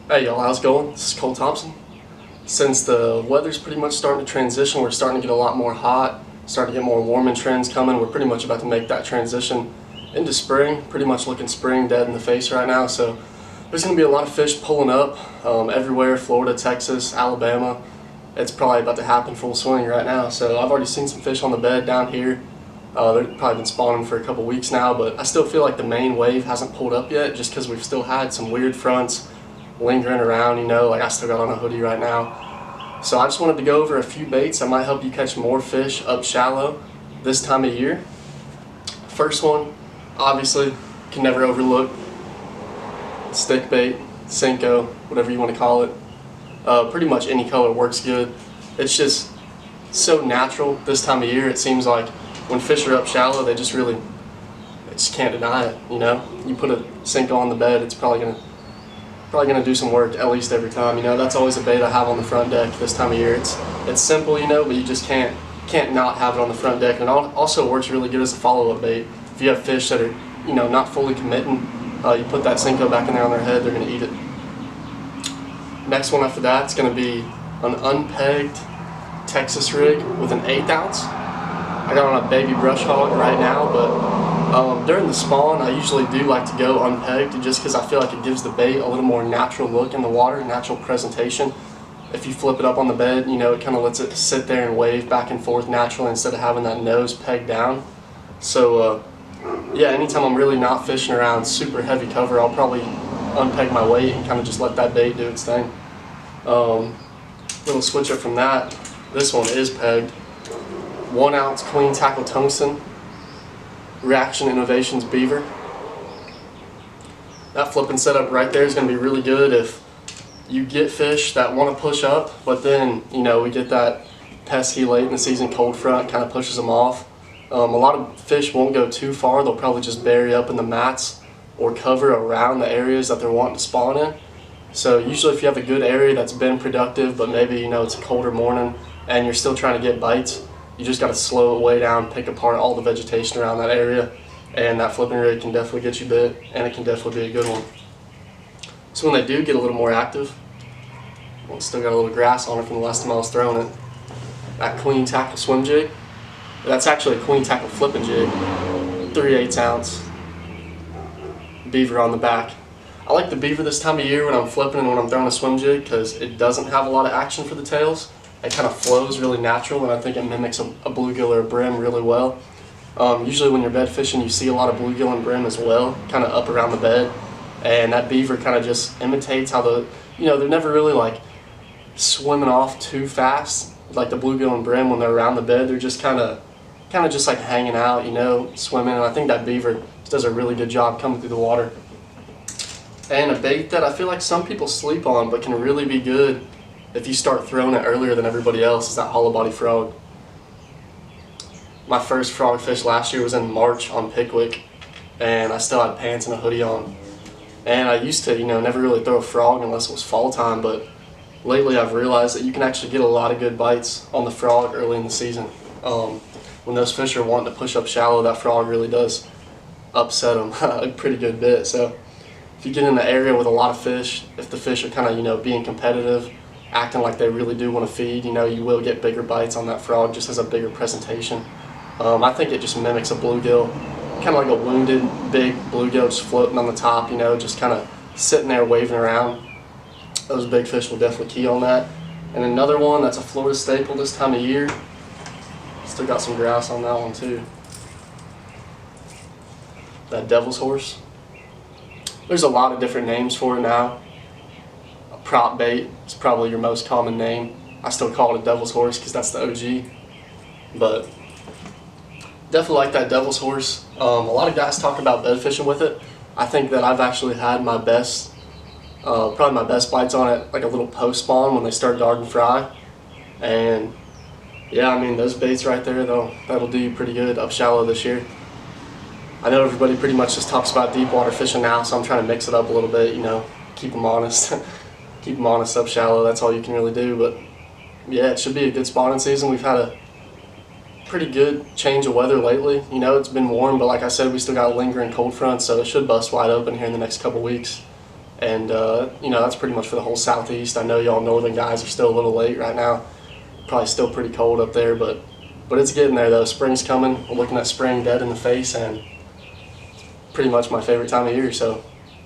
Hey y'all, how's it going? This is Cole Thompson. Since the weather's pretty much starting to transition, we're starting to get a lot more hot, starting to get more warming trends coming. We're pretty much about to make that transition into spring, pretty much looking spring dead in the face right now. So there's going to be a lot of fish pulling up everywhere, Florida, Texas, Alabama. It's probably about to happen full swing right now. So I've already seen some fish on the bed down here. They've probably been spawning for a couple weeks now, but I still feel like the main wave hasn't pulled up yet just because we've still had some weird fronts lingering around, like I still got on a hoodie right now. So I just wanted to go over a few baits that might help you catch more fish up shallow this time of year. First one, obviously, can never overlook stick bait, Senko, whatever you want to call it. Pretty much any color works good. It's just so natural this time of year. It seems like when fish are up shallow, they just can't deny it. You put a Senko on the bed, it's probably gonna do some work at least every time. That's always a bait I have on the front deck this time of year. It's simple, but you just can't not have it on the front deck. And it also works really good as a follow-up bait. If you have fish that are not fully committing, you put that Senko back in there on their head, they're gonna eat it. Next one after that is gonna be an unpegged Texas rig with an 1/8 ounce. I got on a baby brush hog right now, but during the spawn, I usually do like to go unpegged just because I feel like it gives the bait a little more natural look in the water, natural presentation. If you flip it up on the bed, it kind of lets it sit there and wave back and forth naturally instead of having that nose pegged down. So yeah, anytime I'm really not fishing around super heavy cover, I'll probably unpeg my weight and kind of just let that bait do its thing. Little switch up from that, this one is pegged. 1 ounce clean tackle tungsten, Reaction Innovations Beaver. That flipping setup right there is going to be really good if you get fish that want to push up, but then we get that pesky late in the season cold front, kind of pushes them off. A lot of fish won't go too far. They'll probably just bury up in the mats or cover around the areas that they're wanting to spawn in. So usually if you have a good area that's been productive, but maybe it's a colder morning and you're still trying to get bites, you just got to slow it way down, pick apart all the vegetation around that area, and that flipping rig can definitely get you bit, and it can definitely be a good one. So when they do get a little more active, well, still got a little grass on it from the last time I was throwing it, that queen tackle swim jig, that's actually a queen tackle flipping jig, 3/8 ounce, beaver on the back. I like the beaver this time of year when I'm flipping and when I'm throwing a swim jig because it doesn't have a lot of action for the tails. It kind of flows really natural, and I think it mimics a bluegill or a brim really well. Usually when you're bed fishing, you see a lot of bluegill and brim as well, kind of up around the bed, and that beaver kind of just imitates how they're never really like swimming off too fast like the bluegill and brim. When they're around the bed, they're just kind of just like hanging out, swimming, and I think that beaver does a really good job coming through the water. And a bait that I feel like some people sleep on but can really be good if you start throwing it earlier than everybody else is that hollow body frog. My first frog fish last year was in March on Pickwick, and I still had pants and a hoodie on. And I used to, never really throw a frog unless it was fall time, but lately I've realized that you can actually get a lot of good bites on the frog early in the season. When those fish are wanting to push up shallow, that frog really does upset them a pretty good bit. So if you get in the area with a lot of fish, if the fish are kind of, being competitive, acting like they really do want to feed, you will get bigger bites on that frog just as a bigger presentation. I think it just mimics a bluegill, kind of like a wounded big bluegill just floating on the top, just kind of sitting there waving around. Those big fish will definitely key on that. And another one that's a Florida staple this time of year, still got some grass on that one too, that devil's horse. There's a lot of different names for it now. A prop bait is probably your most common name. I still call it a devil's horse because that's the OG. But definitely like that devil's horse. A lot of guys talk about bed fishing with it. I think that I've actually had my best, probably my best bites on it, like a little post spawn when they start darting fry. And yeah, I mean those baits right there, that'll do you pretty good up shallow this year. I know everybody pretty much just talks about deep water fishing now, so I'm trying to mix it up a little bit, keep them honest. Keep them honest up shallow, that's all you can really do. But yeah, it should be a good spawning season. We've had a pretty good change of weather lately. It's been warm, but like I said, we still got lingering cold fronts, so it should bust wide open here in the next couple weeks. And you know, that's pretty much for the whole southeast. I know y'all northern guys are still a little late right now. Probably still pretty cold up there, but it's getting there though. Spring's coming. We're looking at spring dead in the face, and pretty much my favorite time of year. So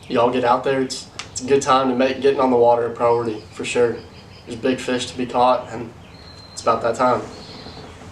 y'all get out there. It's a good time to make getting on the water a priority for sure. There's big fish to be caught, and it's about that time.